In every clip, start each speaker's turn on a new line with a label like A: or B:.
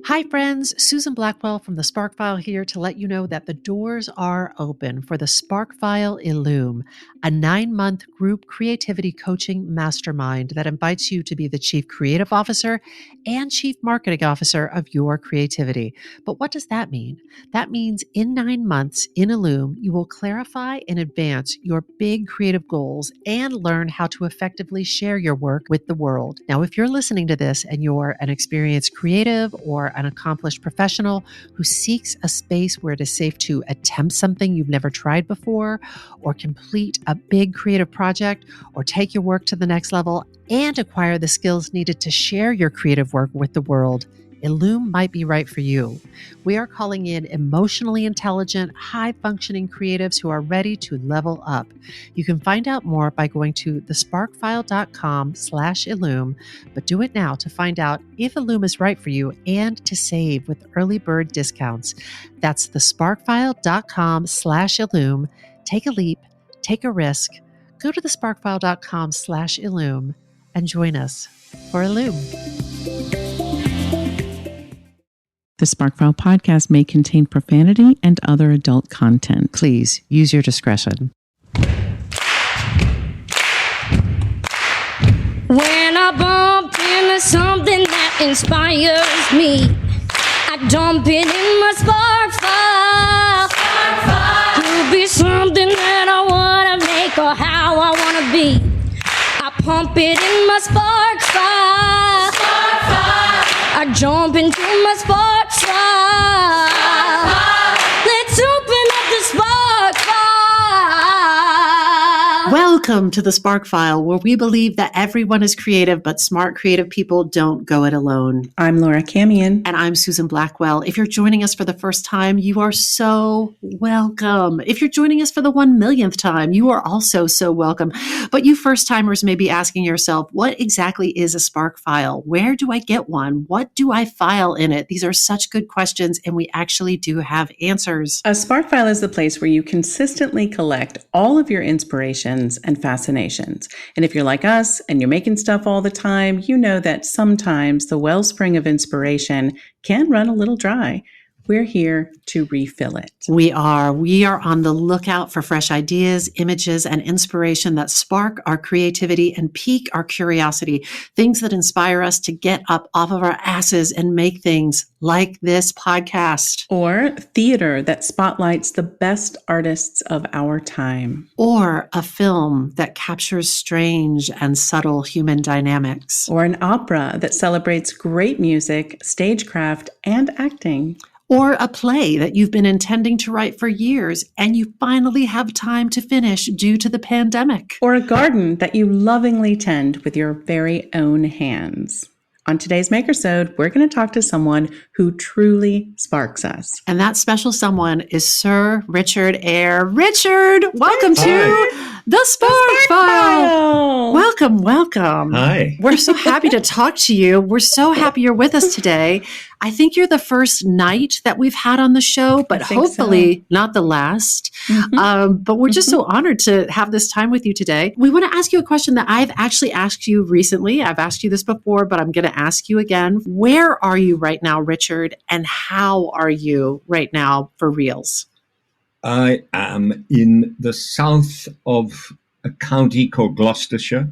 A: Hi, friends. Susan Blackwell from the Spark File here to let you know that the doors are open for the Spark File Illume, a 9-month group creativity coaching mastermind that invites you to be the Chief Creative Officer and Chief Marketing Officer of your creativity. But what does that mean? That means in 9 months in Illume, you will clarify and advance your big creative goals and learn how to effectively share your work with the world. Now, if you're listening to this and you're an experienced creative or an accomplished professional who seeks a space where it is safe to attempt something you've never tried before, or complete a big creative project, or take your work to the next level and acquire the skills needed to share your creative work with the world, Illume might be right for you. We are calling in emotionally intelligent, high-functioning creatives who are ready to level up. You can find out more by going to thesparkfile.com/Illume, but do it now to find out if Illume is right for you and to save with early bird discounts. That's thesparkfile.com/Illume. Take a leap, take a risk. Go to thesparkfile.com/Illume and join us for Illume.
B: The Sparkfile podcast may contain profanity and other adult content.
A: Please use your discretion.
C: When I bump into something that inspires me, I dump it in my spark file. Could be something that I want to make or how I want to be. I pump it in my spark file. I jump into my spark file. Let's open up the spark file.
A: Welcome to the Spark File, where we believe that everyone is creative, but smart creative people don't go it alone.
B: I'm Laura Camion.
A: And I'm Susan Blackwell. If you're joining us for the first time, you are so welcome. If you're joining us for the 1,000,000th time, you are also so welcome. But you first-timers may be asking yourself, what exactly is a Spark File? Where do I get one? What do I file in it? These are such good questions, and we actually do have answers.
B: A Spark File is the place where you consistently collect all of your inspirations and fascinations. And if you're like us and you're making stuff all the time, you know that sometimes the wellspring of inspiration can run a little dry. We're here to refill it.
A: We are on the lookout for fresh ideas, images, and inspiration that spark our creativity and pique our curiosity, things that inspire us to get up off of our asses and make things like this podcast.
B: Or theater that spotlights the best artists of our time.
A: Or a film that captures strange and subtle human dynamics.
B: Or an opera that celebrates great music, stagecraft, and acting.
A: Or a play that you've been intending to write for years and you finally have time to finish due to the pandemic.
B: Or a garden that you lovingly tend with your very own hands. On today's Makersode, we're going to talk to someone who truly sparks us.
A: And that special someone is Sir Richard Eyre. Richard, welcome to the Spark File. Welcome.
D: Hi.
A: We're so happy to talk to you. We're so happy you're with us today. I think you're the first night that we've had on the show, but hopefully not the last. But we're just so honored to have this time with you today. We want to ask you a question that I've actually asked you recently. I've asked you this before, but I'm going to ask you again. Where are you right now, Richard? And how are you right now for reals?
D: I am in the south of a county called Gloucestershire.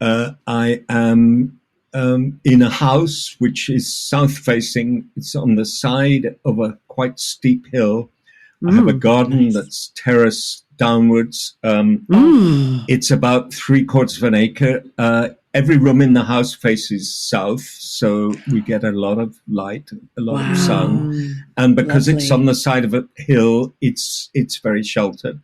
D: I am in a house which is south-facing. It's on the side of a quite steep hill. I have a garden that's terraced downwards. It's about 3/4 of an acre. Every room in the house faces south, so we get a lot of light, a lot of sun. And because it's on the side of a hill, it's very sheltered.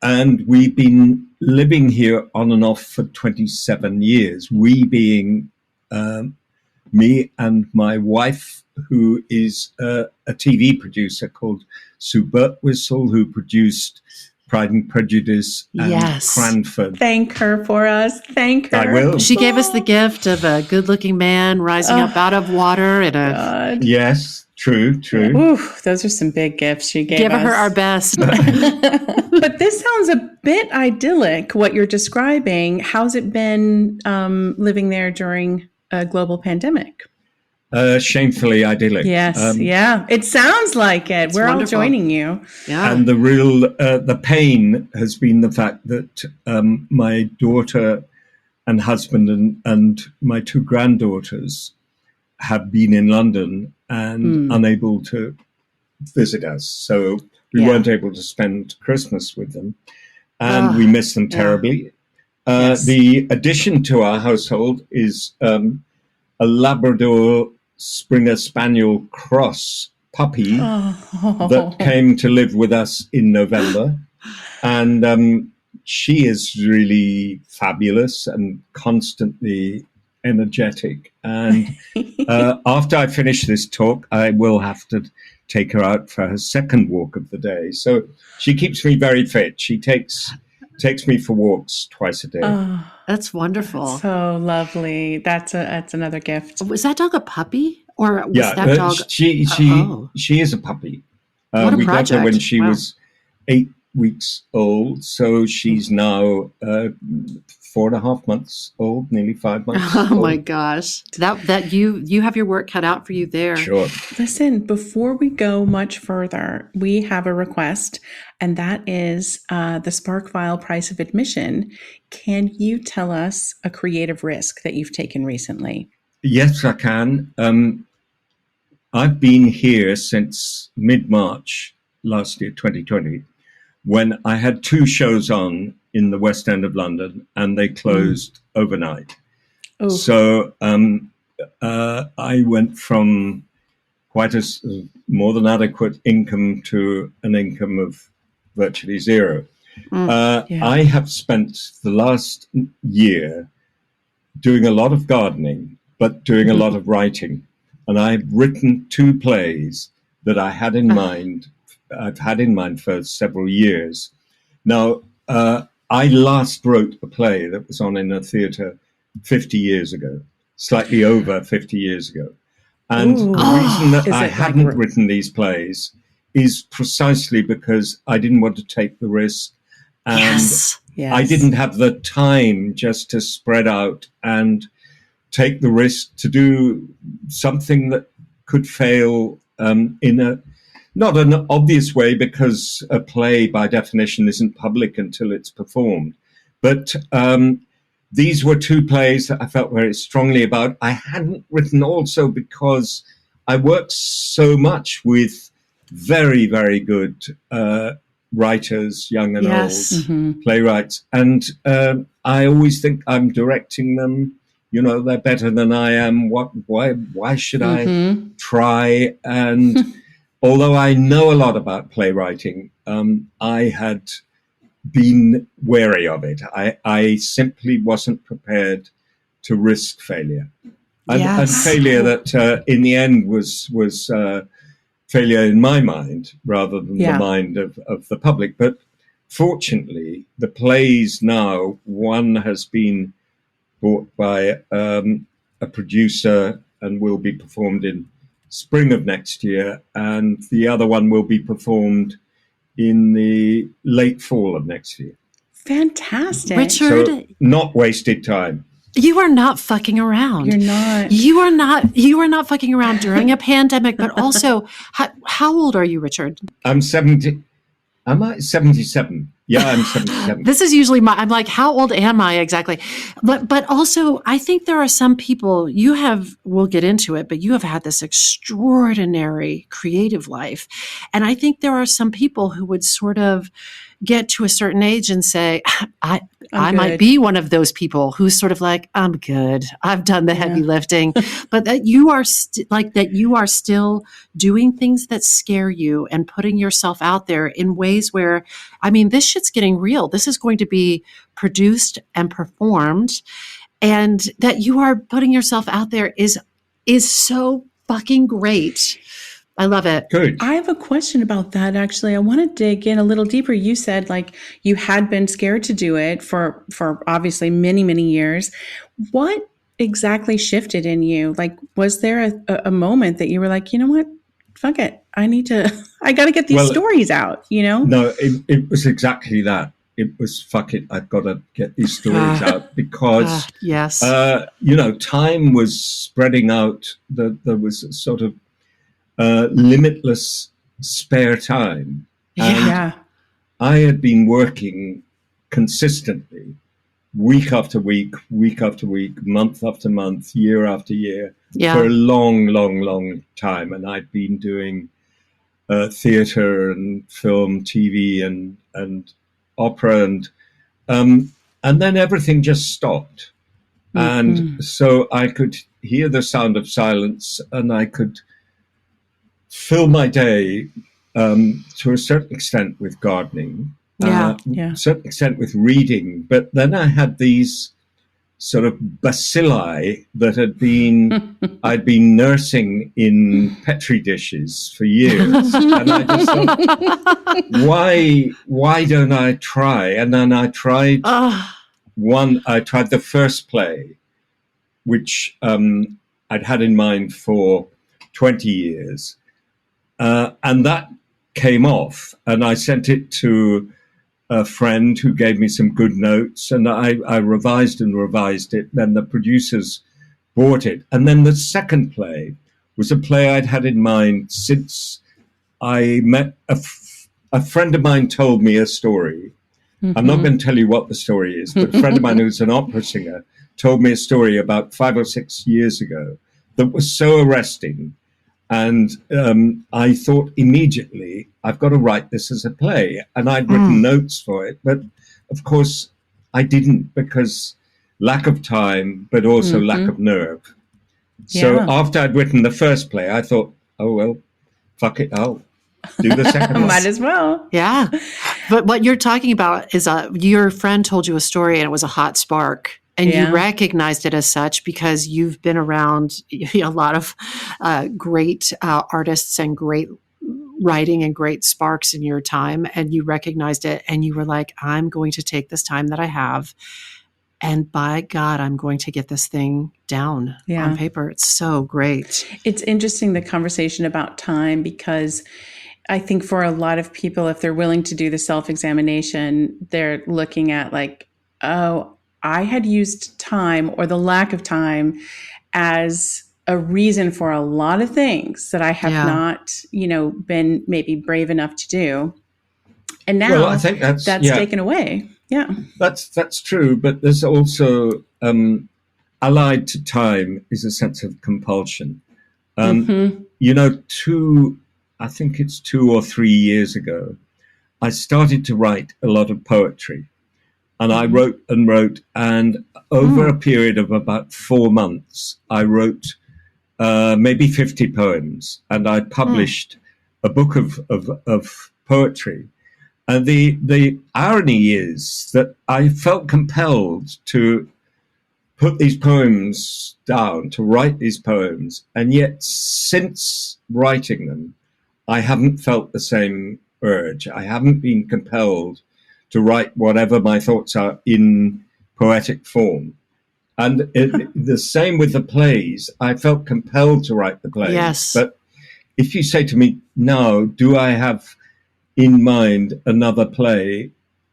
D: And we've been living here on and off for 27 years, we being me and my wife, who is a TV producer called Sue Birtwistle, who produced Pride and Prejudice and Cranford.
B: Thank her for us. Thank her.
D: I will.
A: She gave us the gift of a good-looking man rising up out of water.
D: Yes, true.
B: Ooh, those are some big gifts she gave us.
A: Give her our best.
B: But this sounds a bit idyllic, what you're describing. How's it been living there during a global pandemic?
D: Shamefully idyllic.
B: Yes, yeah. It sounds like it. We're
A: wonderful.
B: all joining you.
A: Yeah.
D: And the real, the pain has been the fact that my daughter and husband and my two granddaughters have been in London and unable to visit us. So we weren't able to spend Christmas with them. And we miss them terribly.
B: Yes.
D: The addition to our household is a Labrador Springer Spaniel cross puppy that came to live with us in November. And she is really fabulous and constantly energetic. And after I finish this talk, I will have to take her out for her second walk of the day. So she keeps me very fit. She takes me for walks twice a day.
B: Oh,
A: That's wonderful.
B: so lovely. That's another gift.
A: Was that dog a puppy, or was
D: Yeah,
A: that dog?
D: she is a puppy.
A: What a
D: we got her when
A: project.
D: she
A: Wow.
D: was 8 weeks old, so she's now 4.5 months old, nearly 5 months.
A: Oh
D: old.
A: my gosh, that you have your work cut out for you there.
D: Sure.
B: Listen, before we go much further, we have a request, and that is the Spark File price of admission. Can you tell us a creative risk that you've taken recently?
D: Yes, I can. I've been here since mid-March last year, 2020, when I had 2 shows on in the West End of London, and they closed overnight.
B: Oh,
D: So I went from quite a more than adequate income to an income of virtually zero.
B: Yeah.
D: I have spent the last year doing a lot of gardening, but doing a lot of writing. And I've written 2 plays that I had in mind. I've had in mind for several years. Now, I last wrote a play that was on in a theatre 50 years ago, slightly over 50 years ago. And
B: Ooh.
D: the reason that
B: Is
D: I
B: it
D: hadn't
B: like-
D: written these plays is precisely because I didn't want to take the risk. And
A: Yes.
B: yes.
D: I didn't have the time just to spread out and take the risk to do something that could fail in a not an obvious way, because a play by definition isn't public until it's performed. But these were 2 plays that I felt very strongly about. I hadn't written also because I worked so much with very, very good writers, young and
A: Yes.
D: old, playwrights. And I always think I'm directing them. You know, they're better than I am. Why should I try? And although I know a lot about playwriting, I had been wary of it. I simply wasn't prepared to risk failure. And
A: Yes.
D: failure that in the end was failure in my mind rather than the mind of the public. But fortunately, the plays now, one has been bought by a producer and will be performed in spring of next year, and the other one will be performed in the late fall of next year.
B: Fantastic.
A: Richard,
D: So not wasted time.
A: you are not fucking around.
B: You're not.
A: You are not fucking around during a pandemic, but also, how old are you, Richard?
D: I'm 70. Am I 77? Yeah, I'm 77.
A: This is usually I'm like, how old am I exactly? But also, I think there are some people we'll get into it, but you have had this extraordinary creative life. And I think there are some people who would sort of get to a certain age and say, I might
B: good.
A: be one of those people who's sort of like, I'm good. I've done the heavy lifting, but that you are still doing things that scare you and putting yourself out there in ways where, I mean, this shit's getting real. This is going to be produced and performed, and that you are putting yourself out there is so fucking great. I love it.
D: Good.
B: I have a question about that, actually. I want to dig in a little deeper. You said like you had been scared to do it for obviously many, many years. What exactly shifted in you? Like, was there a moment that you were like, you know what? Fuck it. I got to get these stories out, you know?
D: No, it was exactly that. it was, fuck it, I've got to get these stories out because,
A: yes,
D: time was spreading out. There was a sort of limitless spare time. And I had been working consistently, week after week, month after month, year after year, for a long, long, long time. And I'd been doing theatre and film, TV and opera, and then everything just stopped. And so I could hear the sound of silence, and I could fill my day to a certain extent with gardening, a certain extent with reading. But then I had these sort of bacilli that I'd been nursing in Petri dishes for years. And I just thought, why don't I try? And then I tried I tried the first play, which I'd had in mind for 20 years. And that came off, and I sent it to a friend who gave me some good notes, and I revised and revised it. Then the producers bought it. And then the second play was a play I'd had in mind since I met a friend of mine told me a story. I'm not going to tell you what the story is, but a friend of mine who's an opera singer told me a story about 5 or 6 years ago that was so arresting. And I thought immediately, I've got to write this as a play. And I'd written notes for it. But of course, I didn't, because lack of time, but also lack of nerve. So after I'd written the first play, I thought, oh, well, fuck it, I'll do the second one.
B: Might as well.
A: Yeah. But what you're talking about is your friend told you a story, and it was a hot spark. And you recognized it as such because you've been around a lot of great artists and great writing and great sparks in your time. And you recognized it, and you were like, I'm going to take this time that I have, and by God, I'm going to get this thing down on paper. It's so great.
B: It's interesting, the conversation about time, because I think for a lot of people, if they're willing to do the self-examination, they're looking at like, oh, I had used time, or the lack of time, as a reason for a lot of things that I have not, been maybe brave enough to do. And now
D: I think that's
B: taken away. Yeah.
D: That's true. But there's also allied to time is a sense of compulsion. I think it's 2 or 3 years ago, I started to write a lot of poetry. And I wrote and wrote, and over a period of about 4 months, I wrote maybe 50 poems, and I published a book of poetry. And the irony is that I felt compelled to put these poems down, to write these poems, and yet since writing them, I haven't felt the same urge. I haven't been compelled to write whatever my thoughts are in poetic form. And the same with the plays. I felt compelled to write the plays.
A: Yes.
D: But if you say to me, now, do I have in mind another play?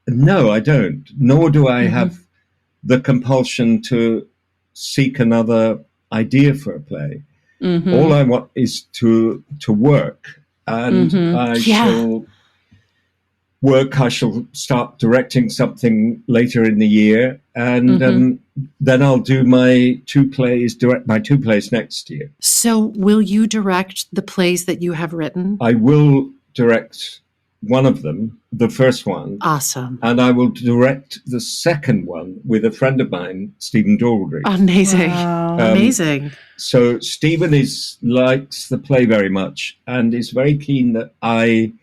D: No, I don't. Nor do I have the compulsion to seek another idea for a play. All I want is to work. And I shall work. I shall start directing something later in the year, and then I'll do direct my 2 plays next year.
A: So will you direct the plays that you have written?
D: I will direct one of them, the first one.
A: Awesome.
D: And I will direct the second one with a friend of mine, Stephen Daldry.
A: Amazing. Wow. Amazing.
D: So Stephen likes the play very much and is very keen that I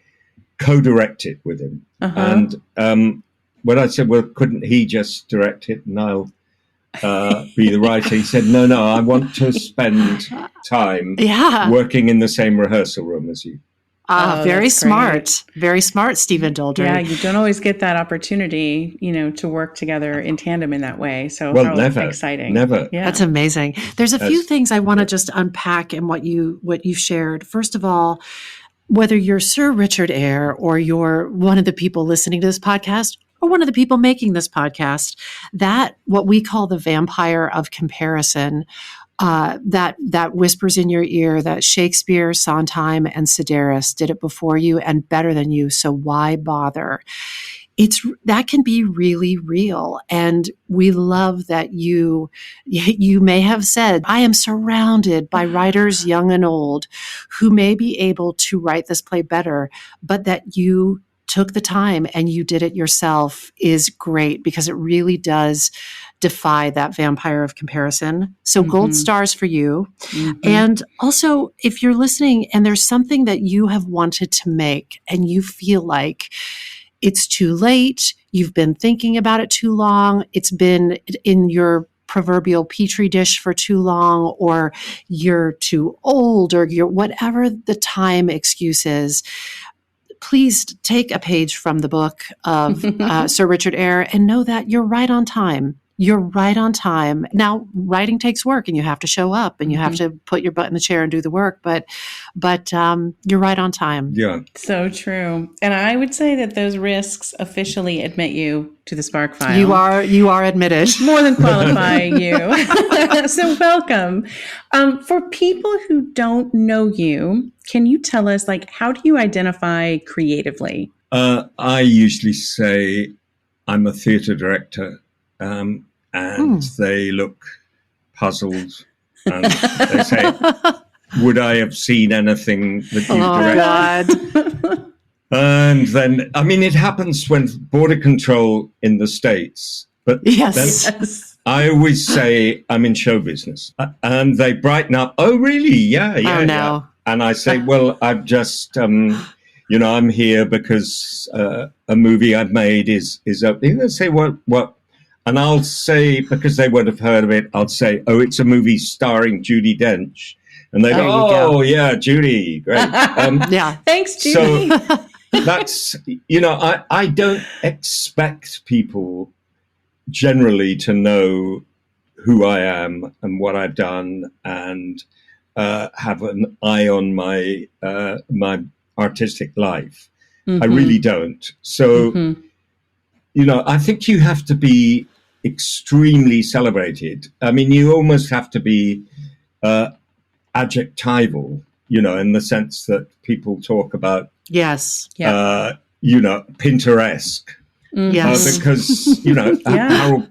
D: co-direct it with him. And when I said, well, couldn't he just direct it and I'll be the writer? He said, no, I want to spend time working in the same rehearsal room as you.
A: Very smart. Great. Very smart, Stephen Daldry.
B: Yeah, you don't always get that opportunity, to work together in tandem in that way. So
D: never,
B: exciting.
D: Never.
B: Yeah.
A: That's amazing. There's a few things I want to just unpack in what you've shared. First of all, whether you're Sir Richard Eyre or you're one of the people listening to this podcast, or one of the people making this podcast, that what we call the vampire of comparison, that whispers in your ear that Shakespeare, Sondheim, and Sedaris did it before you and better than you, so why bother? That can be really real. And we love that you may have said, I am surrounded by writers young and old who may be able to write this play better, but that you took the time and you did it yourself is great, because it really does defy that vampire of comparison. So gold stars for you. And also, if you're listening and there's something that you have wanted to make and you feel like it's too late, you've been thinking about it too long, it's been in your proverbial petri dish for too long, or you're too old, or you're whatever the time excuse is, please take a page from the book of Sir Richard Eyre and know that you're right on time. You're right on time. Now, writing takes work, and you have to show up, and you have to put your butt in the chair and do the work. But you're right on time.
D: Yeah,
B: so true. And I would say that those risks officially admit you to the Spark File.
A: You are admitted.
B: More than qualifying you. So welcome. For people who don't know you, can you tell us, how do you identify creatively?
D: I usually say I'm a theatre director. And they look puzzled, and they say, would I have seen anything that you directed?
A: God.
D: And then, it happens when border control in the States, but
A: yes.
D: I always say I'm in show business, and they brighten up. Oh, really? Yeah.
A: Oh, no.
D: Yeah. And I say, well, I've just, I'm here because a movie I've made is opening. They say, what? And I'll say, because they would have heard of it, I'll say, oh, it's a movie starring Judi Dench. And they go, yeah, Judi, great.
A: Yeah.
B: Thanks, Judi.
D: So that's, I don't expect people generally to know who I am and what I've done and have an eye on my my artistic life. I really don't. So, I think you have to be extremely celebrated. You almost have to be adjectival, in the sense that people talk about,
A: yes,
D: Pinteresque.
A: Yes.
D: Because, Harold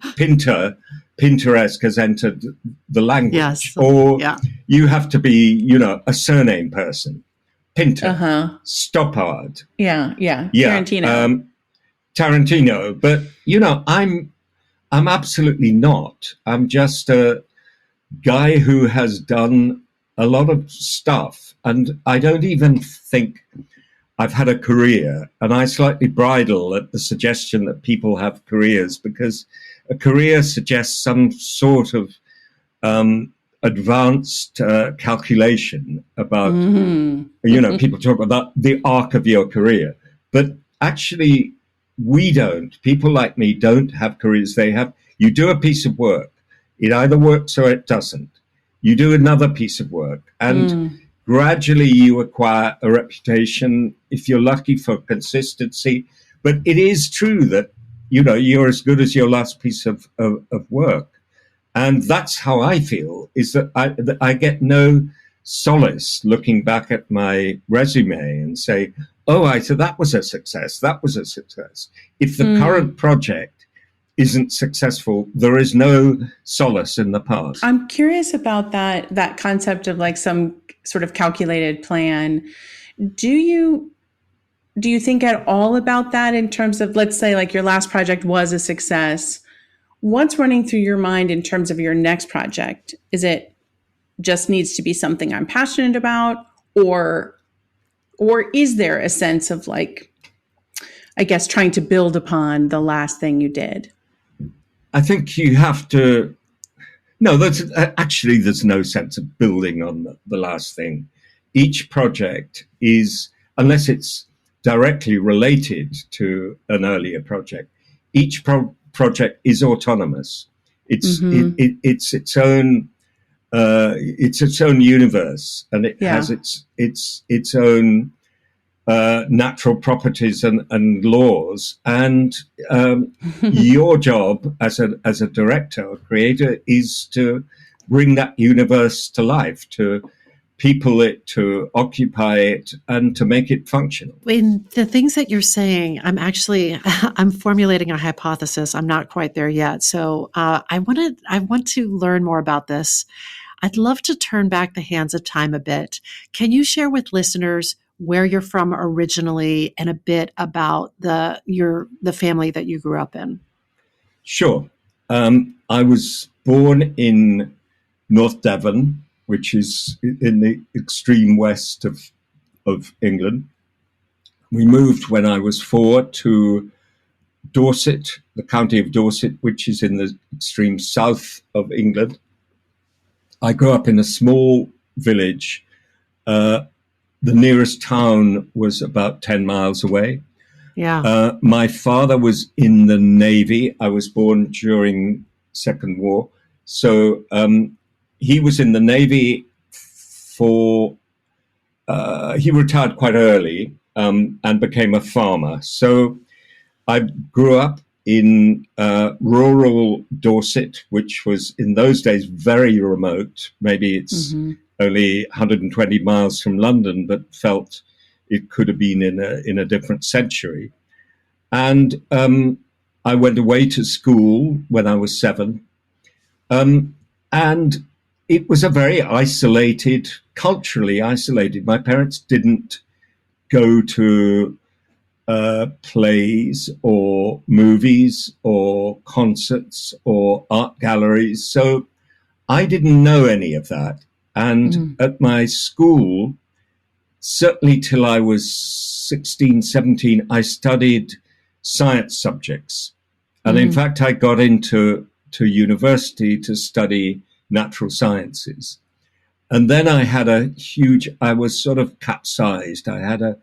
D: Pinteresque has entered the language.
A: Yes.
D: Or you have to be, a surname person. Pinter. Stoppard.
B: Yeah.
D: Tarantino. But, I'm absolutely not. I'm just a guy who has done a lot of stuff, and I don't even think I've had a career. And I slightly bridle at the suggestion that people have careers, because a career suggests some sort of advanced calculation about, people talk about the arc of your career, but actually we don't. People like me don't have careers. You do a piece of work. It either works or it doesn't. You do another piece of work, and gradually you acquire a reputation, if you're lucky, for consistency. But it is true that, you're as good as your last piece of work. And that's how I feel, is that I get no solace looking back at my resume and say, so that was a success. That was a success. If the current project isn't successful, there is no solace in the past.
B: I'm curious about that concept of some sort of calculated plan. Do you think at all about that in terms of, let's say, your last project was a success? What's running through your mind in terms of your next project? Is it just needs to be something I'm passionate about, or is there a sense of trying to build upon the last thing you did?
D: I think you have to. No, there's no sense of building on the last thing. Each project is, unless it's directly related to an earlier project, each project is autonomous. It's its own. It's its own universe, and it has its own natural properties and laws. And your job as a director or creator is to bring that universe to life, to people it, to occupy it, and to make it functional.
A: In the things that you're saying, I'm formulating a hypothesis. I'm not quite there yet. So I want to learn more about this. I'd love to turn back the hands of time a bit. Can you share with listeners where you're from originally and a bit about the family that you grew up in?
D: Sure. I was born in North Devon, which is in the extreme west of England. We moved when I was 4 to Dorset, the county of Dorset, which is in the extreme south of England. I grew up in a small village. The nearest town was about 10 miles away.
A: Yeah.
D: My father was in the Navy. I was born during Second War. So he was in the Navy he retired quite early and became a farmer. So I grew up in rural Dorset, which was in those days very remote. Maybe it's only 120 miles from London, but felt it could have been in a different century. And I went away to school when I was 7. And it was a very culturally isolated. My parents didn't go to plays or movies or concerts or art galleries. So I didn't know any of that. And at my school, certainly till I was 16, 17, I studied science subjects. And in fact, I got into university to study natural sciences. And then I had I was sort of capsized. I had a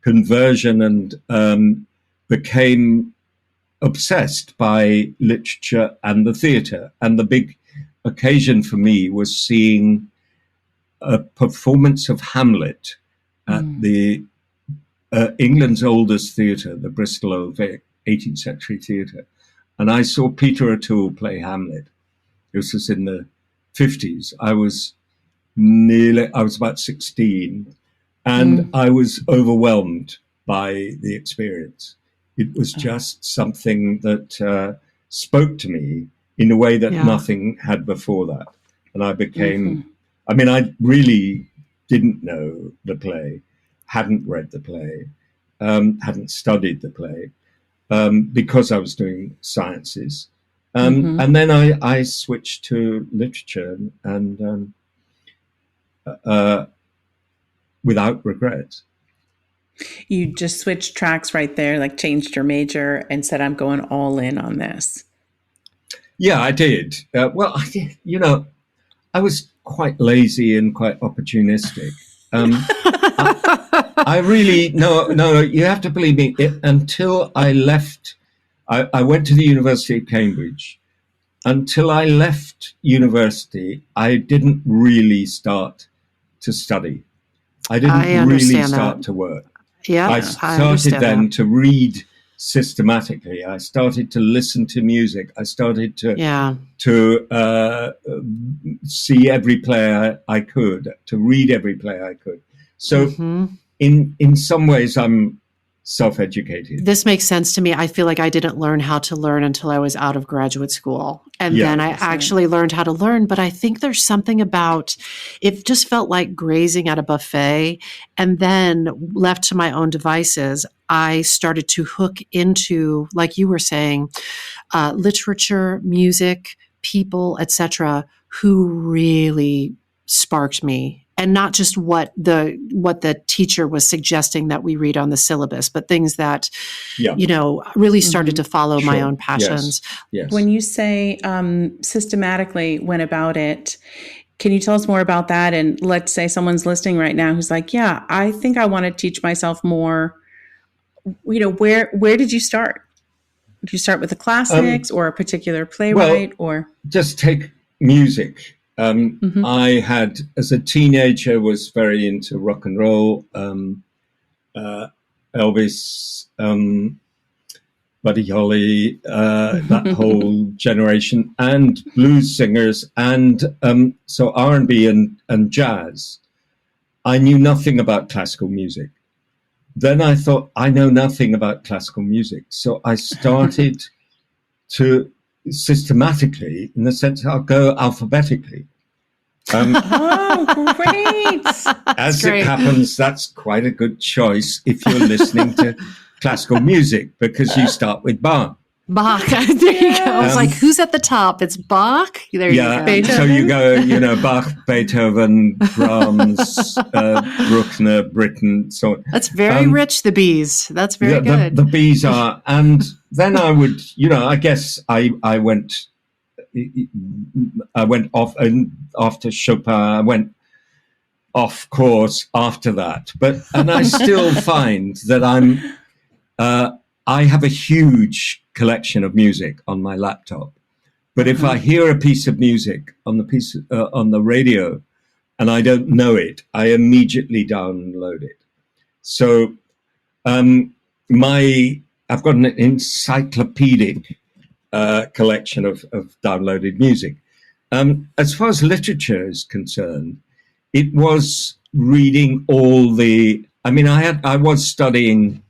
D: conversion and became obsessed by literature and the theatre. And the big occasion for me was seeing a performance of Hamlet at the England's oldest theatre, the Bristol Old Vic, 18th century theatre. And I saw Peter O'Toole play Hamlet. This was in the 50s. I was about 16, and I was overwhelmed by the experience. It was just something that spoke to me in a way that nothing had before that. And I became, I really didn't know the play, hadn't read the play, hadn't studied the play, because I was doing sciences. And then I switched to literature and without regret.
B: You just switched tracks right there, like changed your major and said, I'm going all in on this.
D: Yeah, I did. I was quite lazy and quite opportunistic. I really, no, you have to believe me, until I left, I went to the University of Cambridge. Until I left university, I didn't really start to study. I didn't really start to work.
A: Yeah,
D: I started then to read systematically. I started to listen to music. I started to see every play I could, to read every play I could. So in some ways, I'm self-educated.
A: This makes sense to me. I feel like I didn't learn how to learn until I was out of graduate school. And then I actually learned how to learn. But I think there's something about it, just felt like grazing at a buffet. And then left to my own devices, I started to hook into, like you were saying, literature, music, people, etc., who really sparked me. And not just what the teacher was suggesting that we read on the syllabus, but things that, really started to follow my own passions.
B: Yes. When you say systematically went about it, can you tell us more about that? And let's say someone's listening right now who's like, yeah, I think I want to teach myself more. Where did you start? Did you start with the classics or a particular playwright? Or
D: just take music. I had, as a teenager, was very into rock and roll. Elvis, Buddy Holly, that whole generation, and blues singers, and so R&B and jazz. I knew nothing about classical music. Then I thought, I know nothing about classical music. So I started to systematically, in the sense I'll go alphabetically.
B: Oh, great.
D: As it happens, that's quite a good choice if you're listening to classical music, because you start with Bach.
A: Bach. There you go. I was like, who's at the top? It's Bach. There you go.
B: Beethoven.
D: So you go, Bach, Beethoven, Brahms, Bruckner, Britten, so on.
A: That's very rich, the B's. That's very good.
D: The B's are, and then I would, I guess I went off, and after Chopin, I went off course after that. And I still find that I have a huge collection of music on my laptop. But if I hear a piece of music on the radio and I don't know it, I immediately download it. So I've got an encyclopedic collection of downloaded music. As far as literature is concerned, it was reading I was studying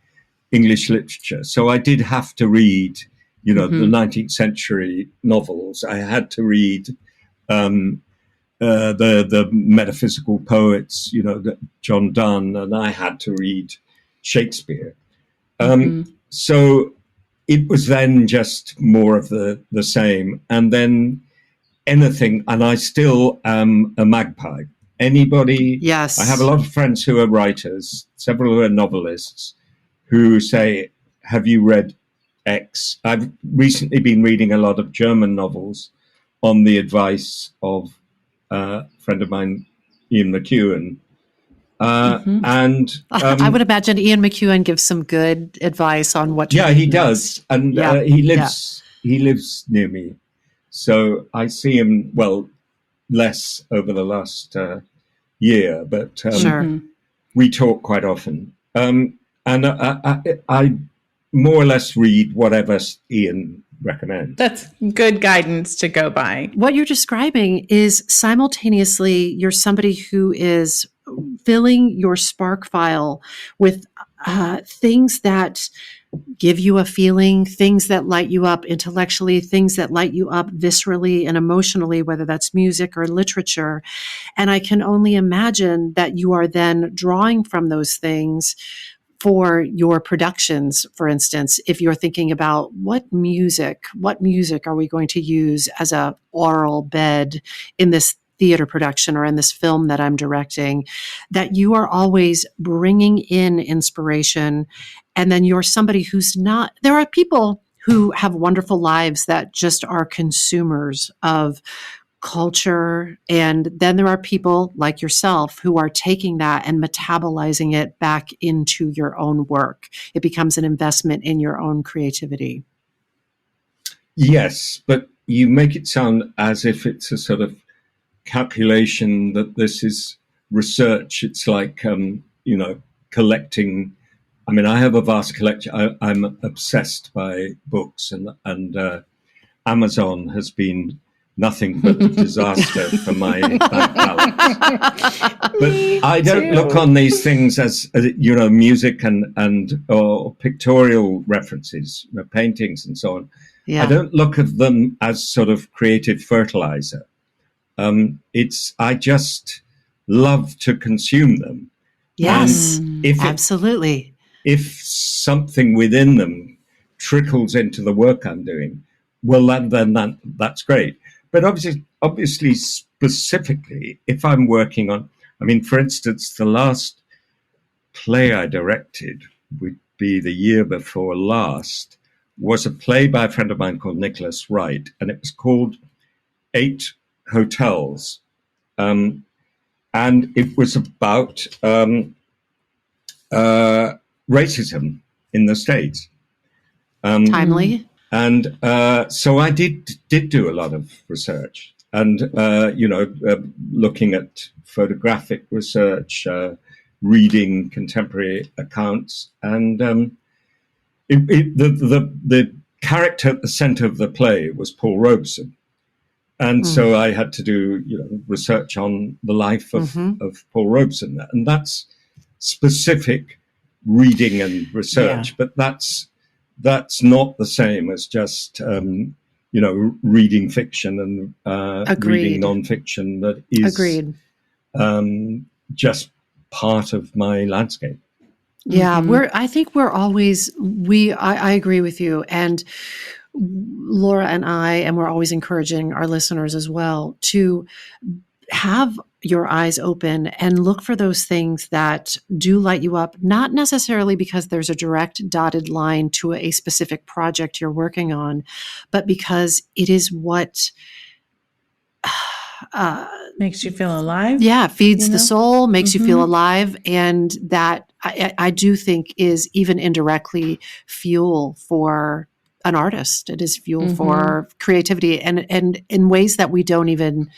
D: English literature, so I did have to read, the 19th century novels. I had to read the metaphysical poets, John Donne, and I had to read Shakespeare. So it was then just more of the same, and then anything. And I still am a magpie. Anybody?
A: Yes.
D: I have a lot of friends who are writers, several who are novelists, who say, have you read X? I've recently been reading a lot of German novels on the advice of a friend of mine, Ian McEwan. And
A: I would imagine Ian McEwan gives some good advice on what to read
D: he
A: next.
D: does. And he lives near me. So I see him, less over the last year, but we talk quite often. And I more or less read whatever Ian recommends.
B: That's good guidance to go by.
A: What you're describing is simultaneously you're somebody who is filling your spark file with things that give you a feeling, things that light you up intellectually, things that light you up viscerally and emotionally, whether that's music or literature. And I can only imagine that you are then drawing from those things for your productions. For instance, if you're thinking about what music are we going to use as a oral bed in this theater production or in this film that I'm directing, that you are always bringing in inspiration. And then you're somebody who's not, there are people who have wonderful lives that just are consumers of culture. And then there are people like yourself who are taking that and metabolizing it back into your own work. It becomes an investment in your own creativity.
D: Yes, but you make it sound as if it's a sort of calculation that this is research. It's like, collecting. I mean, I have a vast collection. I'm obsessed by books, and Amazon has been nothing but a disaster for my bank balance. But I don't look on these things as music and or pictorial references, paintings and so on.
A: Yeah.
D: I don't look at them as sort of creative fertilizer. I just love to consume them.
A: Yes,
D: and
A: absolutely.
D: If something within them trickles into the work I'm doing, well, then that's great. But obviously, specifically, if I'm working on, for instance, the last play I directed would be the year before last, was a play by a friend of mine called Nicholas Wright, and it was called 8 Hotels. And it was about racism in the States.
A: Timely.
D: And so I did do a lot of research and, looking at photographic research, reading contemporary accounts, and the character at the center of the play was Paul Robeson. And so I had to do research on the life of Paul Robeson, and that's specific reading and research, but that's not the same as just reading fiction and reading nonfiction that is just part of my landscape.
A: Yeah, I think we're always I agree with you, and Laura and we're always encouraging our listeners as well to have your eyes open and look for those things that do light you up, not necessarily because there's a direct dotted line to a specific project you're working on, but because it is what
B: makes you feel alive.
A: Yeah, feeds the soul, makes you feel alive. And that I do think is even indirectly fuel for an artist. It is fuel for creativity, and in ways that we don't even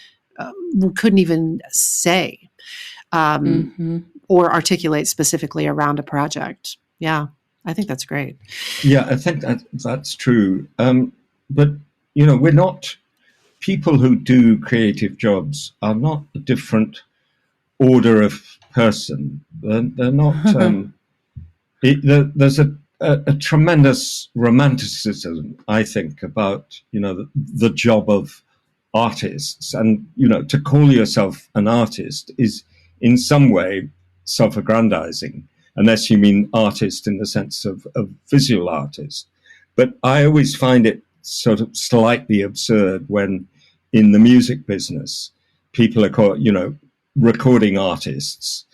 A: couldn't even say or articulate specifically around a project. Yeah, I think that's great.
D: Yeah, I think that's true. But we're not people who do creative jobs are not a different order of person. They're not. There's a tremendous romanticism, I think, about the job of artists, and to call yourself an artist is in some way self-aggrandizing, unless you mean artist in the sense of visual artist. But I always find it sort of slightly absurd when in the music business people are called recording artists,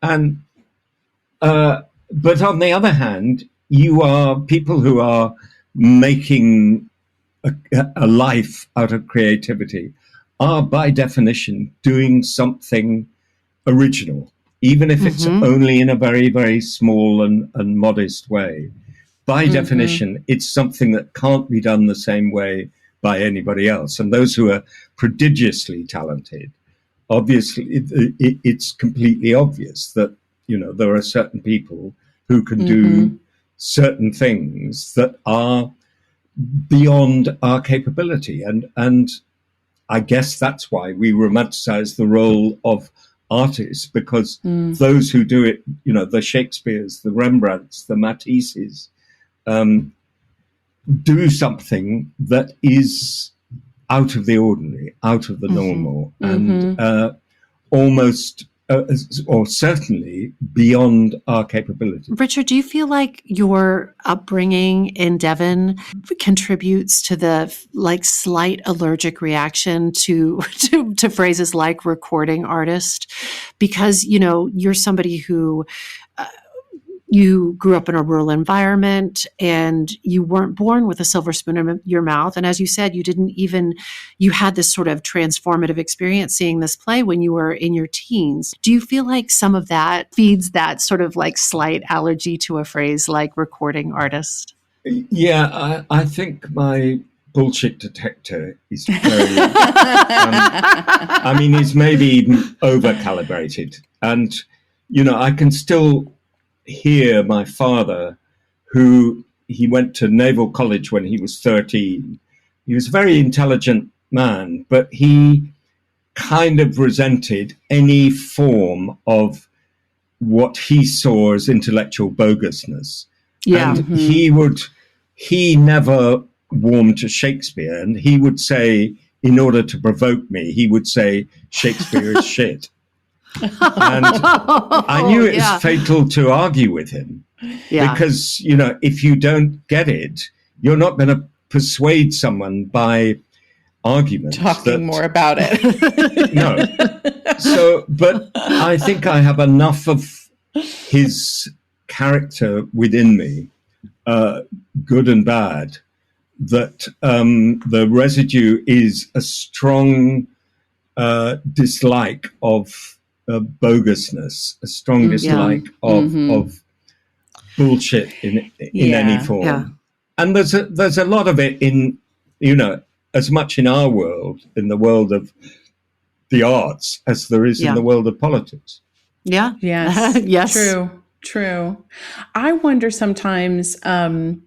D: and but on the other hand, you are people who are making a life out of creativity are by definition doing something original, even if it's only in a very, very small and modest way. By definition, it's something that can't be done the same way by anybody else. And those who are prodigiously talented, obviously, it's completely obvious that, there are certain people who can do certain things that are beyond our capability. And I guess that's why we romanticize the role of artists, because those who do it, the Shakespeares, the Rembrandts, the Matisses, do something that is out of the ordinary, out of the normal, and almost or certainly beyond our capability.
A: Richard, do you feel like your upbringing in Devon contributes to the slight allergic reaction to phrases like recording artist? Because, you're somebody who you grew up in a rural environment and you weren't born with a silver spoon in your mouth. And as you said, you had this sort of transformative experience seeing this play when you were in your teens. Do you feel like some of that feeds that sort of slight allergy to a phrase like recording artist?
D: Yeah, I think my bullshit detector is very, is maybe even over-calibrated. And, I can still hear my father, he went to Naval College when he was 13. He was a very intelligent man, but he kind of resented any form of what he saw as intellectual bogusness. Yeah. And he never warmed to Shakespeare, and he would say, in order to provoke me, he would say Shakespeare is shit. And I knew it was fatal to argue with him, because if you don't get it, you're not going to persuade someone by argument.
B: Talking more about it.
D: No. So, but I think I have enough of his character within me, good and bad, that the residue is a strong dislike of bogusness, a strong dislike of bullshit in any form. Yeah. And there's a lot of it in, as much in our world, in the world of the arts, as there is in the world of politics.
A: Yeah.
B: Yes.
A: Yes.
B: True. I wonder sometimes in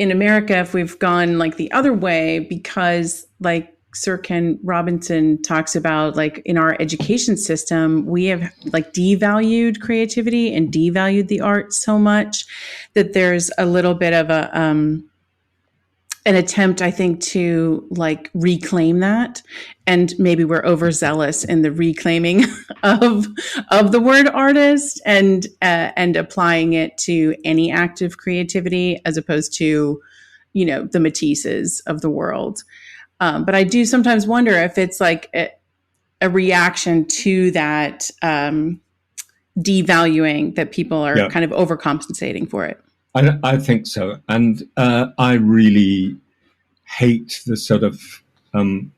B: America if we've gone like the other way, because like Sir Ken Robinson talks about, like in our education system, we have like devalued creativity and devalued the arts so much that there's a little bit of an attempt, I think, to like reclaim that, and maybe we're overzealous in the reclaiming of the word artist and applying it to any act of creativity as opposed to, you know, the Matisses of the world. But I do sometimes wonder if it's like a reaction to that devaluing, that people are kind of overcompensating for it.
D: I think so. And I really hate the sort of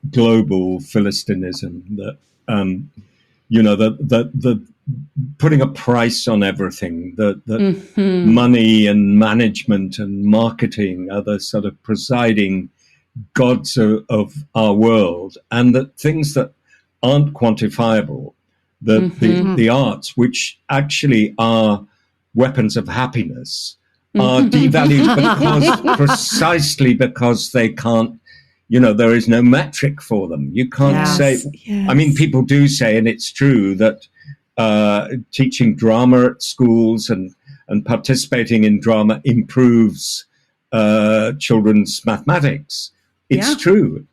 D: global philistinism that, the putting a price on everything, that money and management and marketing are the sort of presiding gods of our world, and that things that aren't quantifiable, the arts, which actually are weapons of happiness, are devalued precisely because they can't, there is no metric for them. You can't say, I mean, people do say, and it's true, that teaching drama at schools and participating in drama improves children's mathematics. It's true.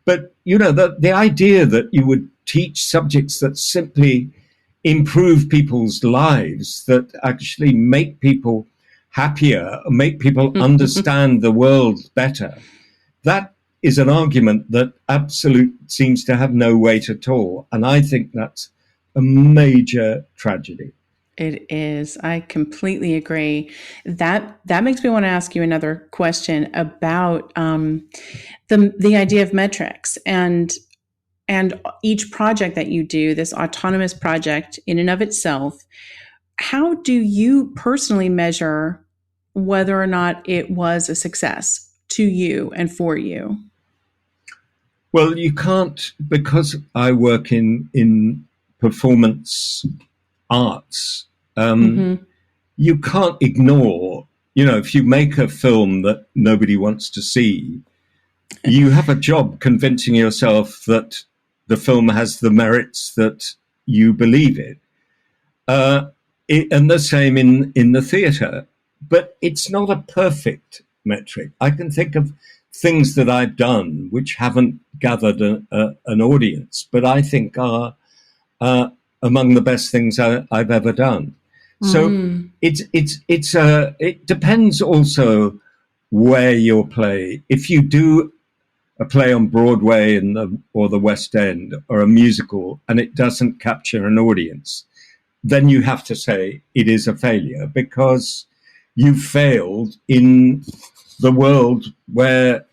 D: But, the idea that you would teach subjects that simply improve people's lives, that actually make people happier, make people understand the world better, that is an argument that seems to have no weight at all. And I think that's a major tragedy.
B: It is. I completely agree. That makes me want to ask you another question about the idea of metrics and each project that you do, this autonomous project in and of itself. How do you personally measure whether or not it was a success to you and for you?
D: Well, you can't, because I work in performance arts. You can't ignore, if you make a film that nobody wants to see, you have a job convincing yourself that the film has the merits that you believe it. And the same in the theatre. But it's not a perfect metric. I can think of things that I've done which haven't gathered an audience, but I think are among the best things I've ever done. So it depends also where your play. If you do a play on Broadway or the West End or a musical and it doesn't capture an audience, then you have to say it is a failure, because you failed in the world where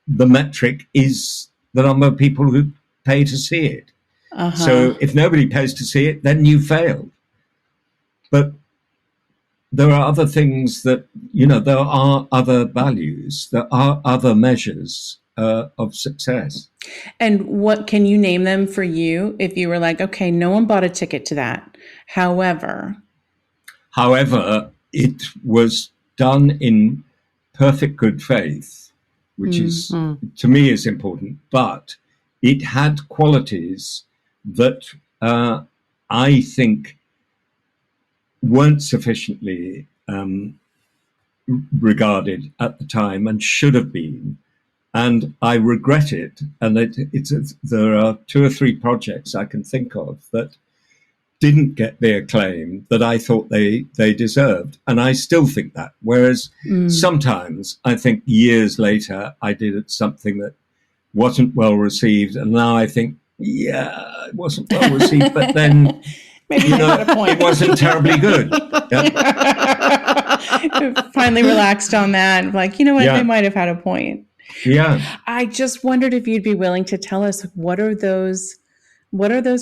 D: the metric is the number of people who pay to see it. So if nobody pays to see it, then you failed. But there are other things that, there are other values, there are other measures of success.
B: And what can you name them for you if you were like, okay, no one bought a ticket to that. However,
D: it was done in perfect good faith, which is, to me, is important. But it had qualities that I think weren't sufficiently regarded at the time and should have been. And I regret it. And there are 2 or 3 projects I can think of that didn't get the acclaim that I thought they deserved. And I still think that. Whereas sometimes I think years later I did something that wasn't well received. And now I think, it wasn't well received, but then
B: maybe
D: it wasn't terribly good.
B: Finally relaxed on that. Like, they might have had a point.
D: Yeah.
B: I just wondered if you'd be willing to tell us what are those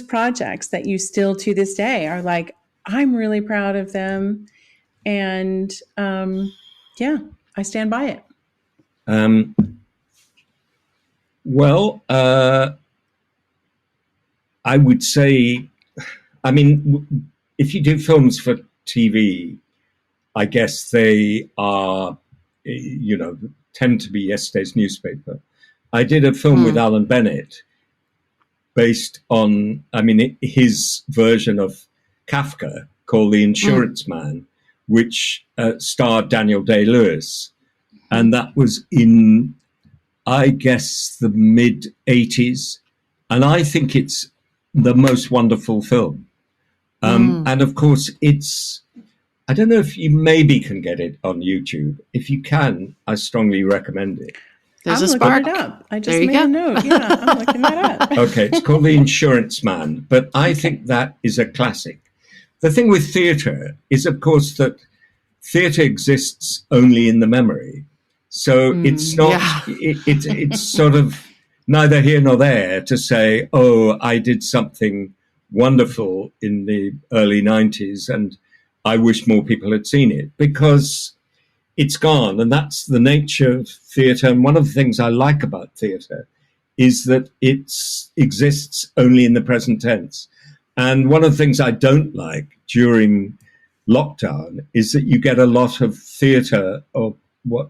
B: projects that you still to this day are like, I'm really proud of them, and I stand by it.
D: Well, I would say I mean, if you do films for TV, I guess they are, tend to be yesterday's newspaper. I did a film with Alan Bennett based on, his version of Kafka called The Insurance Man, which starred Daniel Day-Lewis. And that was in, I guess, the mid-'80s. And I think it's the most wonderful film. And of course, I don't know if you maybe can get it on YouTube. If you can, I strongly recommend it.
B: There's a spark. Looking it up. I just made a note. Yeah, I'm looking that up.
D: Okay, it's called The Insurance Man, but I think that is a classic. The thing with theatre is, of course, that theatre exists only in the memory. So it's not, it's sort of neither here nor there to say, oh, I did something wonderful in the early 90s and I wish more people had seen it, because it's gone. And that's the nature of theatre. And one of the things I like about theatre is that it exists only in the present tense. And one of the things I don't like during lockdown is that you get a lot of theatre, or what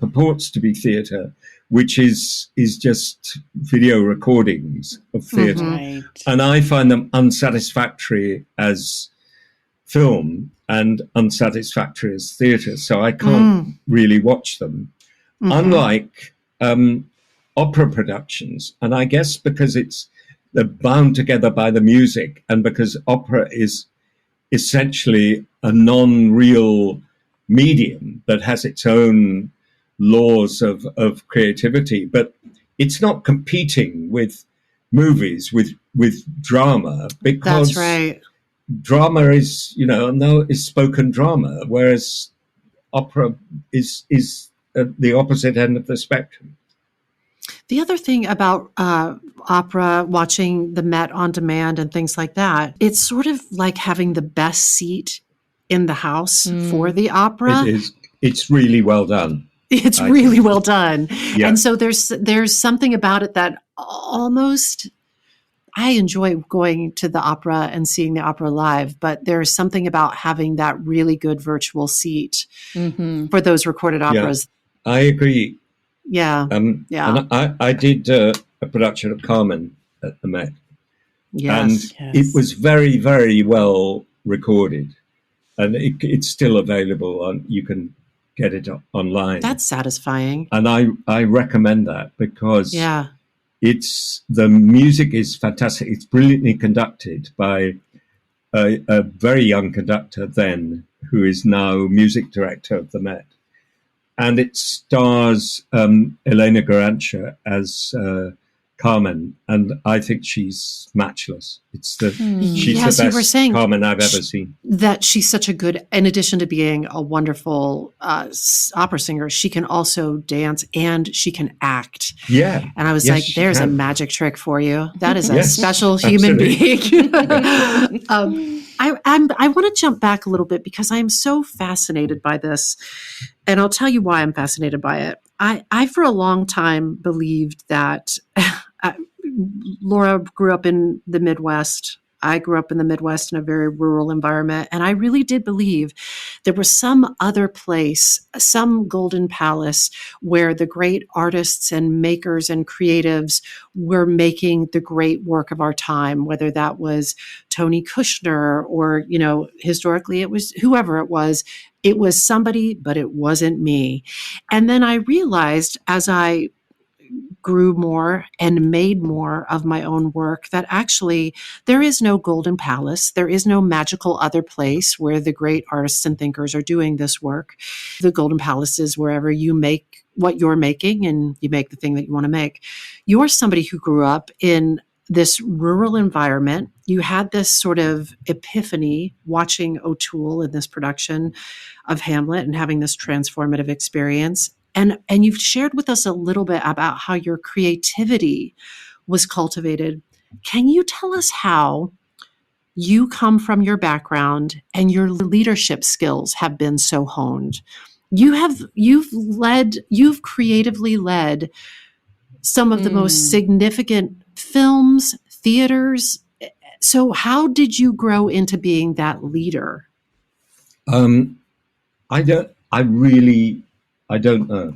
D: purports to be theatre, which is just video recordings of theatre. Right. And I find them unsatisfactory as film and unsatisfactory as theatre, so I can't really watch them. Unlike opera productions, and I guess because they're bound together by the music, and because opera is essentially a non-real medium that has its own laws of creativity, but it's not competing with movies, with drama, because
A: that's right.
D: Drama is, is spoken drama, whereas opera is the opposite end of the spectrum.
A: The other thing about opera, watching the Met on demand and things like that, it's sort of like having the best seat in the house for the opera.
D: It is. It's really well done.
A: It's really well done. Yeah. And so there's something about it that almost, I enjoy going to the opera and seeing the opera live, but there's something about having that really good virtual seat for those recorded operas.
D: Yeah, I agree.
A: Yeah.
D: And I did a production of Carmen at the Met.
A: Yes.
D: And it was very, very well recorded. And it's still available. You can get it online.
A: That's satisfying.
D: And I recommend that, because the music is fantastic. It's brilliantly conducted by a very young conductor then, who is now music director of the Met. And it stars Elena Garantia as Carmen, and I think she's matchless. She's the best Carmen I've ever seen.
A: That she's such a good, in addition to being a wonderful opera singer, she can also dance and she can act.
D: Yeah.
A: And I was like, there's a magic trick for you. That is a special human being. I want to jump back a little bit, because I'm so fascinated by this. And I'll tell you why I'm fascinated by it. I for a long time believed that Laura grew up in the Midwest. I grew up in the Midwest in a very rural environment. And I really did believe there was some other place, some golden palace, where the great artists and makers and creatives were making the great work of our time, whether that was Tony Kushner or, historically it was whoever it was. It was somebody, but it wasn't me. And then I realized, as I grew more and made more of my own work, that actually there is no golden palace. There is no magical other place where the great artists and thinkers are doing this work. The golden palace is wherever you make what you're making and you make the thing that you want to make. You're somebody who grew up in this rural environment. You had this sort of epiphany watching O'Toole in this production of Hamlet and having this transformative experience. And you've shared with us a little bit about how your creativity was cultivated. Can you tell us how you come from your background and your leadership skills have been so honed? You've creatively led some of the most significant films, theaters, So how did you grow into being that leader?
D: I don't know. I don't know.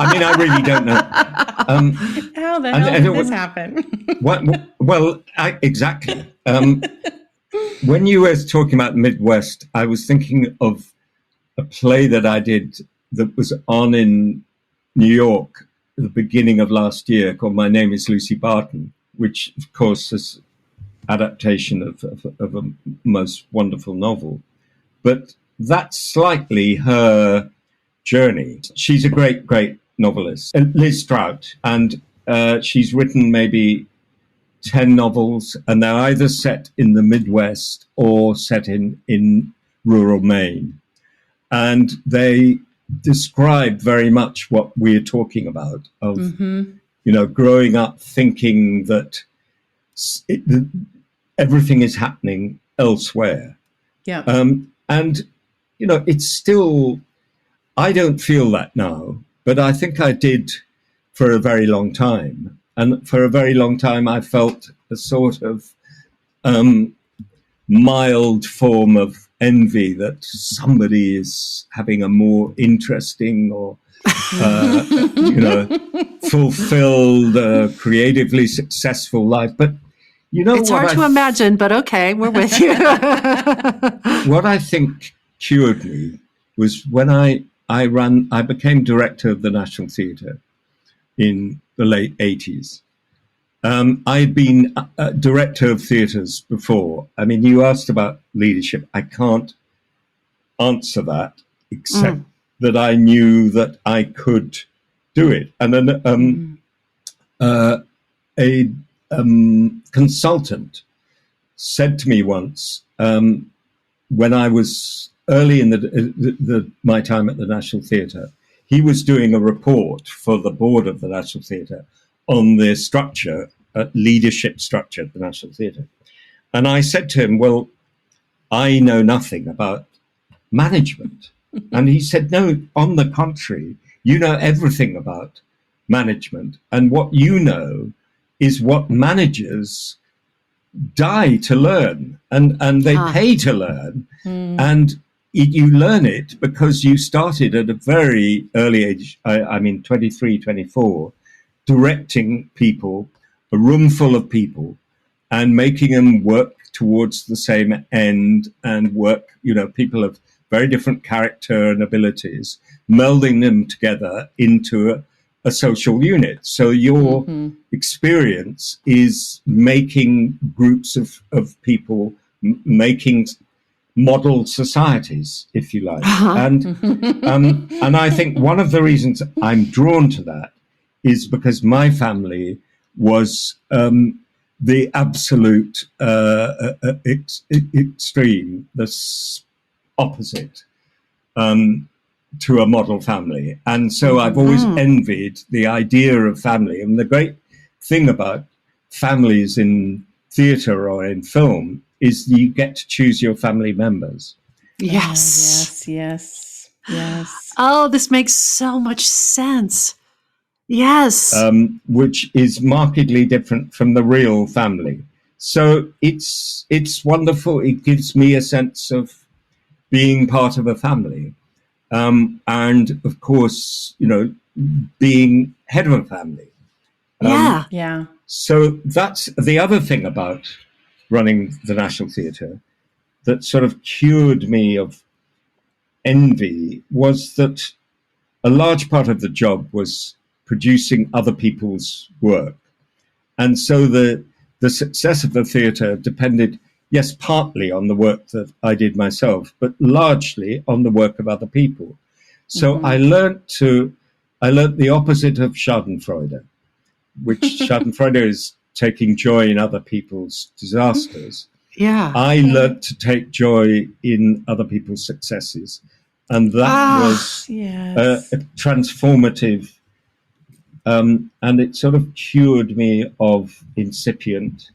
D: I really don't know.
B: How the hell did this happen?
D: Exactly. When you were talking about Midwest, I was thinking of a play that I did that was on in New York at the beginning of last year called My Name is Lucy Barton, which, of course, is adaptation of a most wonderful novel. But that's slightly her journey. She's a great, great novelist, Liz Strout, and she's written maybe 10 novels, and they're either set in the Midwest or set in rural Maine. And they describe very much what we're talking about of, growing up thinking that everything is happening elsewhere.
B: Yeah.
D: And, it's still, I don't feel that now, but I think I did for a very long time. And for a very long time, I felt a sort of mild form of envy that somebody is having a more interesting or, fulfilled, creatively successful life. But
A: it's hard to imagine, but okay, we're with you.
D: What I think cured me was when I became director of the National Theatre in the late 80s. I'd been a director of theatres before. I mean, you asked about leadership. I can't answer that except that I knew that I could do it. And then a consultant said to me once, when I was early in my time at the National Theatre, he was doing a report for the board of the National Theatre on the structure, leadership structure at the National Theatre. And I said to him, well, I know nothing about management. And he said, no, on the contrary, you know everything about management. And what you know is what managers die to learn, and they pay to learn. And you learn it because you started at a very early age, 23, 24, directing people, a room full of people, and making them work towards the same end and work, people of very different character and abilities, melding them together into a social unit. So your experience is making groups of people, making model societies, if you like. And I think one of the reasons I'm drawn to that is because my family was the absolute extreme, the opposite to a model family. And so I've always envied the idea of family. And the great thing about families in theatre or in film is you get to choose your family members.
A: Yes.
B: Yes.
A: Oh, this makes so much sense. Yes.
D: Which is markedly different from the real family. So it's wonderful. It gives me a sense of being part of a family. And of course, being head of a family.
B: Yeah.
D: So that's the other thing about running the National Theatre that sort of cured me of envy, was that a large part of the job was producing other people's work. And so the success of the theatre depended, yes, partly on the work that I did myself, but largely on the work of other people. So I learnt the opposite of Schadenfreude, which Schadenfreude is taking joy in other people's disasters.
A: Yeah.
D: I learnt to take joy in other people's successes. And that was a transformative, and it sort of cured me of incipient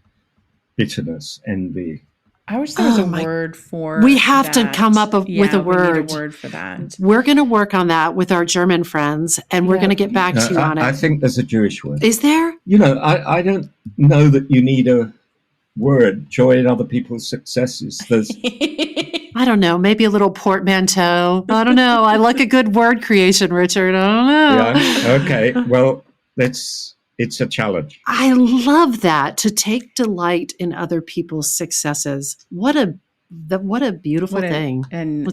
D: bitterness, envy.
B: I wish there was a word for
A: We have
B: that.
A: to come up with a word.
B: We need a word for that.
A: We're going to work on that with our German friends, and we're going to get back to you on it.
D: I think there's a Jewish word.
A: Is there?
D: I don't know that you need a word, joy in other people's successes. There's
A: I don't know, maybe a little portmanteau. I don't know. I like a good word creation, Richard. I don't know.
D: Yeah. Okay. Well, it's a challenge.
A: I love that, to take delight in other people's successes. What a beautiful thing.
B: And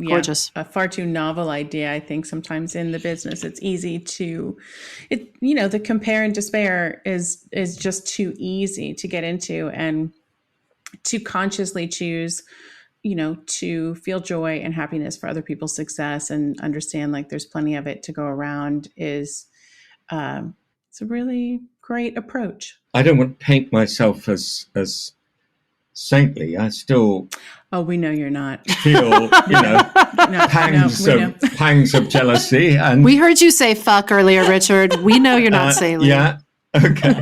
A: gorgeous.
B: A far too novel idea, I think, sometimes in the business. It's easy the compare and despair is just too easy to get into, and to consciously choose, to feel joy and happiness for other people's success and understand like there's plenty of it to go around is it's a really great approach.
D: I don't want to paint myself as saintly. I still
B: we know you're not.
D: Feel pangs of jealousy, and
A: we heard you say fuck earlier, Richard. We know you're not saintly.
D: Yeah. Okay.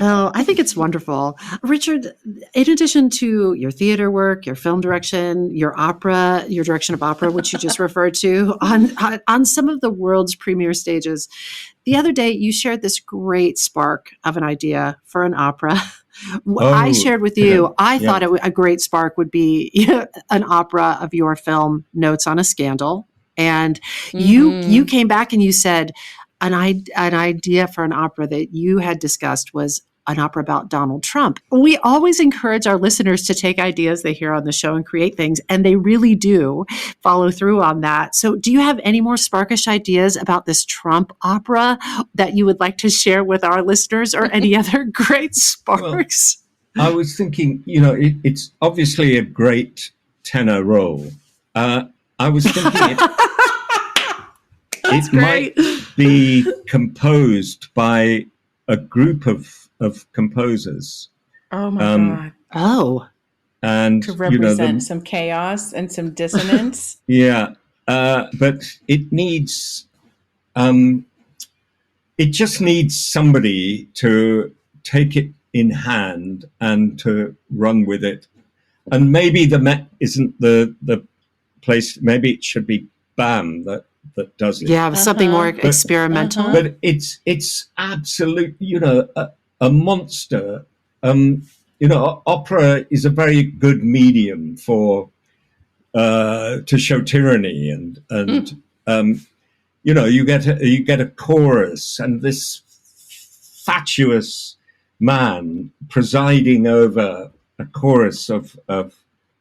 A: Oh, I think it's wonderful. Richard, in addition to your theater work, your film direction, your direction of opera, which you just referred to, on some of the world's premier stages, the other day you shared this great spark of an idea for an opera. I shared with you, I thought a great spark would be an opera of your film, Notes on a Scandal. And you came back and you said, an idea for an opera that you had discussed was an opera about Donald Trump. We always encourage our listeners to take ideas they hear on the show and create things, and they really do follow through on that. So do you have any more sparkish ideas about this Trump opera that you would like to share with our listeners, or any other great sparks?
D: Well, I was thinking, it's obviously a great tenor role. I was thinking it might be composed by a group of composers.
B: Oh my God.
A: Oh.
D: And
B: to represent some chaos and some dissonance.
D: Yeah. But it needs it just needs somebody to take it in hand and to run with it. And maybe the Met isn't the place, maybe it should be BAM that does it.
A: Yeah, something more experimental.
D: But it's absolute, a monster. Opera is a very good medium for to show tyranny, and you get a chorus and this fatuous man presiding over a chorus of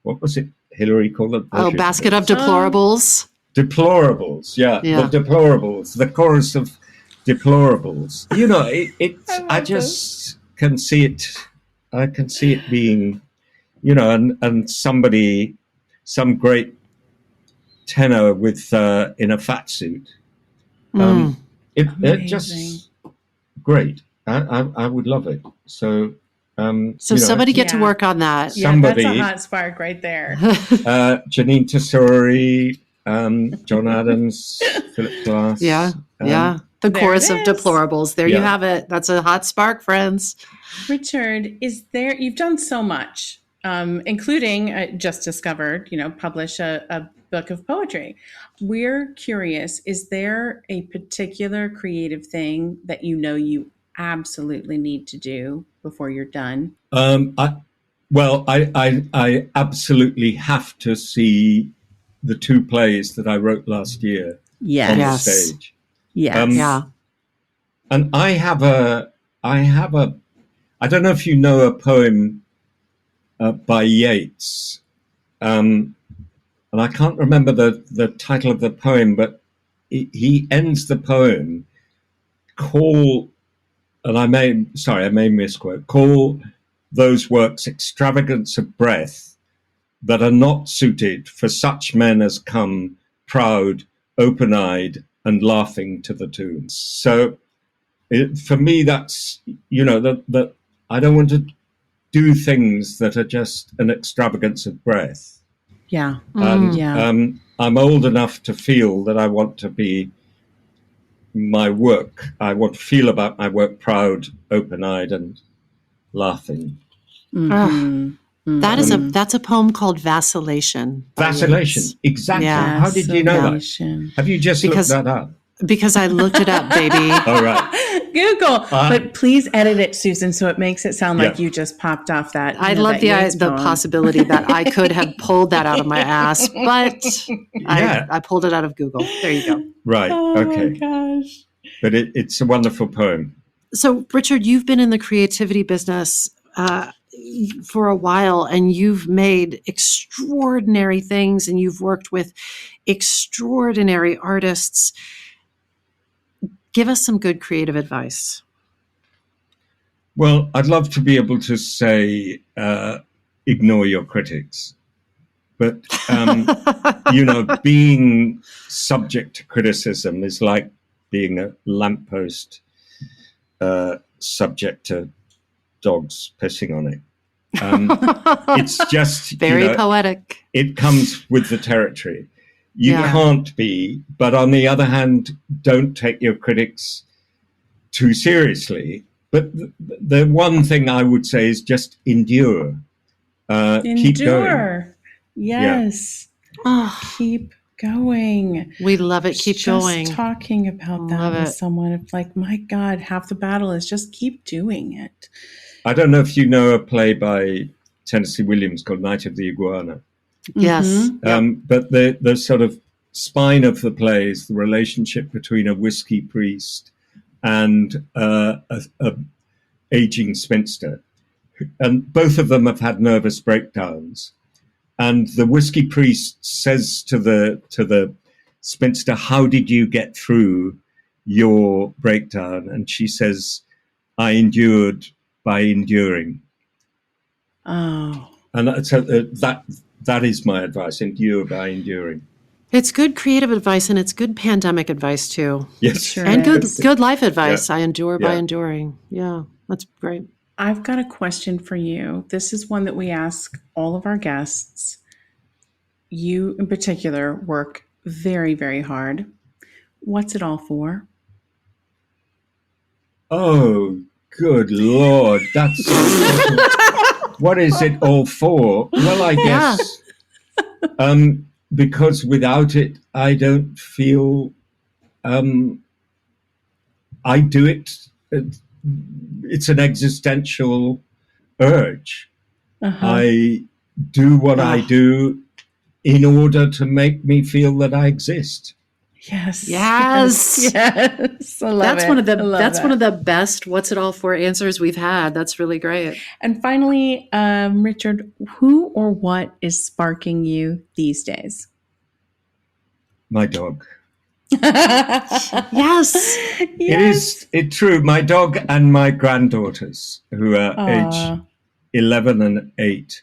D: what was it Hillary called it?
A: Oh, basket of deplorables.
D: Deplorables, yeah. The deplorables, the chorus of deplorables. I just can see it. I can see it being, and somebody, some great tenor with in a fat suit. It just great. I would love it. So.
A: Somebody get to work on that.
B: Somebody, that's a hot spark right there.
D: Janine Tesori. John Adams, Philip Glass.
A: The chorus of deplorables. There you have it. That's a hot spark, friends.
B: Richard, you've done so much, including just discovered, publish a book of poetry. We're curious, is there a particular creative thing that you absolutely need to do before you're done?
D: I absolutely have to see the two plays that I wrote last year on the stage. And I have a, I don't know if you know a poem by Yeats, and I can't remember the title of the poem, but he ends the poem, I may misquote, call those works extravagance of breath that are not suited for such men as come proud, open-eyed, and laughing to the tunes. So for me, that's, that I don't want to do things that are just an extravagance of breath.
B: Yeah.
D: I'm old enough to feel that I want to be my work. I want to feel about my work proud, open-eyed, and laughing.
B: Mm-hmm.
A: That's a poem called Vacillation.
D: Vacillation, exactly. How did you know that? Have you just looked that up?
A: Because I looked it up, baby.
D: All right.
B: Google. But please edit it, Susan, so it makes it sound like you just popped off that.
A: I love the possibility that I could have pulled that out of my ass, but I pulled it out of Google. There you go.
D: Right. Okay.
B: Oh, gosh.
D: But it's a wonderful poem.
A: So, Richard, you've been in the creativity business for a while, and you've made extraordinary things, and you've worked with extraordinary artists. Give us some good creative advice.
D: Well, I'd love to be able to say, ignore your critics. But, being subject to criticism is like being a lamppost subject to dogs pissing on it. It's just
A: very poetic.
D: It comes with the territory. You can't be, but on the other hand, don't take your critics too seriously. But the one thing I would say is just endure. Keep going.
B: Yes.
A: Oh,
B: keep going.
A: We love it. Keep going.
B: Just talking about that with someone, it's like, my God, half the battle is just keep doing it.
D: I don't know if you know a play by Tennessee Williams called Night of the Iguana.
A: Yes.
B: Mm-hmm.
D: But the sort of spine of the play is the relationship between a whiskey priest and a aging spinster. And both of them have had nervous breakdowns. And the whiskey priest says to the spinster, "How did you get through your breakdown?" And she says, "I endured by enduring."
B: Oh.
D: And so that is my advice: endure by enduring.
A: It's good creative advice, and it's good pandemic advice too.
D: Yes,
B: sure
A: and
B: is.
A: good life advice.
D: Yeah.
A: I endure by enduring. Yeah, that's great.
B: I've got a question for you. This is one that we ask all of our guests. You, in particular, work very, very hard. What's it all for?
D: Oh, good Lord. That's what is it all for? Well, I guess because without it, I don't feel I do it. It's an existential urge.
B: Uh-huh.
D: I do what I do in order to make me feel that I exist.
B: Yes.
A: Yes.
B: Yes. I love
A: That's
B: it.
A: one of the best "what's it all for" answers we've had. That's really great.
B: And finally, Richard, who or what is sparking you these days?
D: My dog.
A: Yes.
D: It's true. My dog and my granddaughters, who are age 11 and 8,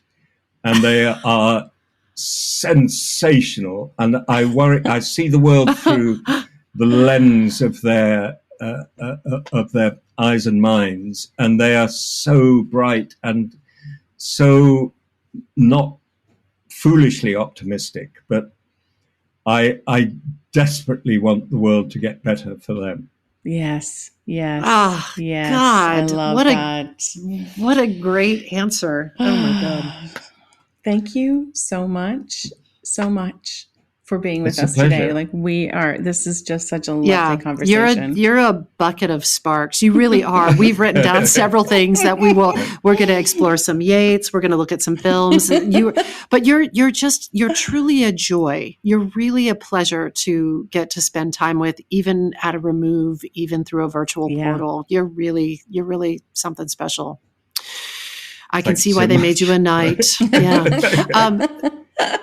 D: and they are sensational. And I see the world through the lens of their eyes and minds, and they are so bright and so not foolishly optimistic, but I desperately want the world to get better for them.
B: Yes. Yes.
A: Oh,
B: yes.
A: God.
B: I love
A: What
B: that.
A: What a great answer. Oh, my God.
B: Thank you so much for being with
D: It's a
B: us today.
D: pleasure.
B: Like this is just such a lovely conversation.
A: You're a bucket of sparks. You really are. We've written down several things that we're going to explore some Yeats. We're going to look at some films. But you're truly a joy. You're really a pleasure to get to spend time with, even at a remove, even through a virtual portal. You're really something special. I can see why they made you a knight. Yeah.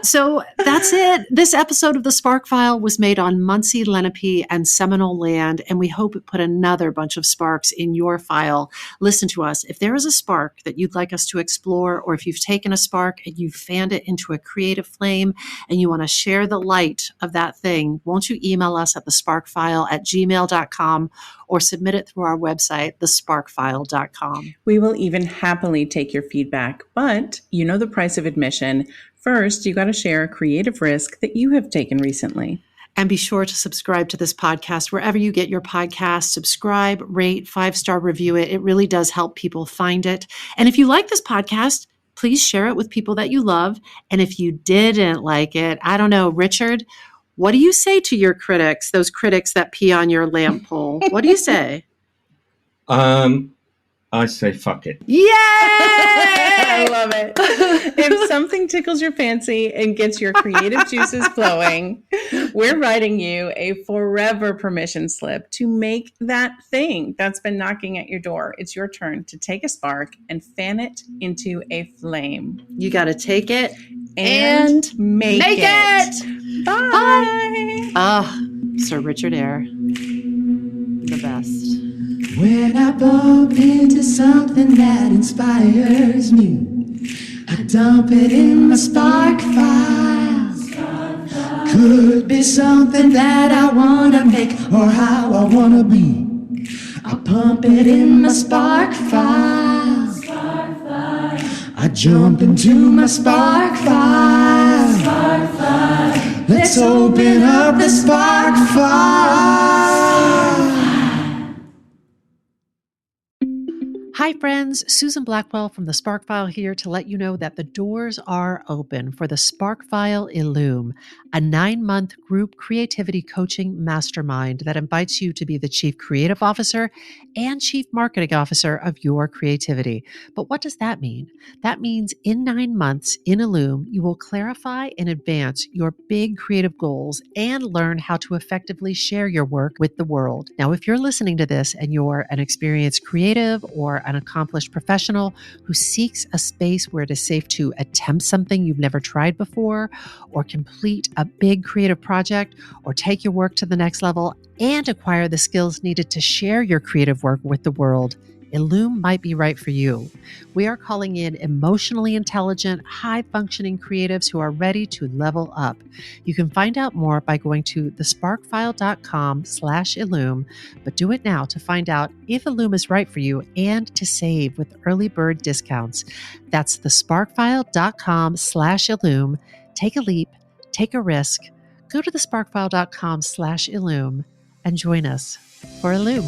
A: So that's it. This episode of The Spark File was made on Muncie, Lenape, and Seminole land, and we hope it put another bunch of sparks in your file. Listen to us. If there is a spark that you'd like us to explore, or if you've taken a spark and you've fanned it into a creative flame and you want to share the light of that thing, won't you email us at thesparkfile@gmail.com or submit it through our website, thesparkfile.com.
B: We will even happily take your feedback, but you know the price of admission. First, you got to share a creative risk that you have taken recently.
A: And be sure to subscribe to this podcast wherever you get your podcast. Subscribe, rate, 5-star review it. It really does help people find it. And if you like this podcast, please share it with people that you love. And if you didn't like it, I don't know, Richard, What do you say to your critics, those critics that pee on your lamp pole? What do you say?
D: I say fuck it.
A: Yay!
B: I love it. If something tickles your fancy and gets your creative juices flowing, we're writing you a forever permission slip to make that thing that's been knocking at your door. It's your turn to take a spark and fan it into a flame.
A: You got to take it
B: and make it. Bye.
A: Ah, Sir Richard Eyre. The best.
E: When I bump into something that inspires me, I dump it in my spark file. Could be something that I wanna make or how I wanna be. I pump it in my spark file. I jump into my spark file. Let's open up the spark file.
A: Hi, friends. Susan Blackwell from the Spark File here to let you know that the doors are open for the Spark File Illume, a 9-month group creativity coaching mastermind that invites you to be the Chief Creative Officer and Chief Marketing Officer of your creativity. But what does that mean? That means in 9 months in Illume, you will clarify and advance your big creative goals and learn how to effectively share your work with the world. Now, if you're listening to this and you're an experienced creative or an accomplished professional who seeks a space where it is safe to attempt something you've never tried before, or complete a big creative project, or take your work to the next level and acquire the skills needed to share your creative work with the world, Illume might be right for you. We are calling in emotionally intelligent, high-functioning creatives who are ready to level up. You can find out more by going to thesparkfile.com/Illume, but do it now to find out if Illume is right for you and to save with early bird discounts. That's thesparkfile.com/Illume. Take a leap, take a risk. Go to thesparkfile.com/Illume and join us for Illume.